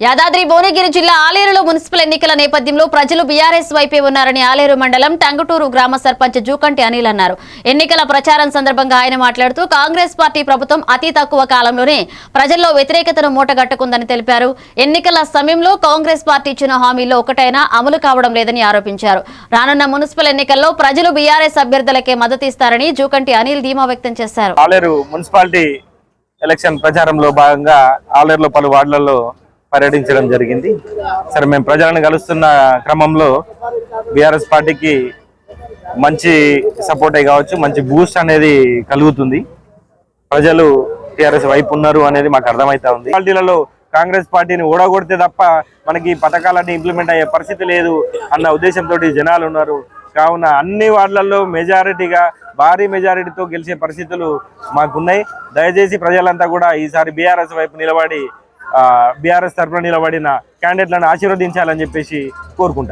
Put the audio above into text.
యాదాద్రి భువనగిరి జిల్లా ఆలేరులో మున్సిపల్ ఎన్నికల నేపథ్యంలో ప్రజలు బీఆర్ఎస్ వైపే ఉన్నారని ఆలేరు మండలం టంగుటూరు గ్రామ సర్పంచ్ జూకంటి అనిల్ అన్నారు. ఎన్నికల ప్రచారం సందర్భంగా ఆయన మాట్లాడుతూ కాంగ్రెస్ పార్టీ ప్రభుత్వం అతి తక్కువ కాలంలోనే ప్రజల్లో వ్యతిరేకతను మూటగట్టుకుందని తెలిపారు. ఎన్నికల సమయంలో కాంగ్రెస్ పార్టీ ఇచ్చిన హామీల్లో ఒకటైనా అమలు కావడం లేదని ఆరోపించారు. రానున్న మున్సిపల్ ఎన్నికల్లో ప్రజలు బీఆర్ఎస్ అభ్యర్థులకే మద్దతిస్తారని జూకంటి అనిల్ ధీమా వ్యక్తం చేశారు. ఆలేరు మున్సిపాలిటీ ఎలక్షన్ ప్రచారంలో భాగంగా ఆలేరులో పలు వార్డులలో పర్యటించడం జరిగింది. సరే, మేము ప్రజలను కలుస్తున్న క్రమంలో బీఆర్ఎస్ పార్టీకి మంచి సపోర్ట్ కావచ్చు, మంచి బూస్ట్ అనేది కలుగుతుంది. ప్రజలు టీఆర్ఎస్ వైపు ఉన్నారు అనేది మాకు అర్థమవుతా ఉంది. పార్టీలలో కాంగ్రెస్ పార్టీని ఓడగొడితే తప్ప మనకి పథకాలన్నీ ఇంప్లిమెంట్ అయ్యే పరిస్థితి లేదు అన్న ఉద్దేశంతో జనాలు ఉన్నారు. కావున అన్ని వార్డులలో మెజారిటీగా భారీ మెజారిటీతో గెలిచే పరిస్థితులు మాకున్నాయి. దయచేసి ప్రజలంతా కూడా ఈసారి బీఆర్ఎస్ వైపు నిలబడి బీఆర్ఎస్ తరఫున నిలబడిన క్యాండిడేట్లను ఆశీర్వదించాలని చెప్పేసి కోరుకుంటాం.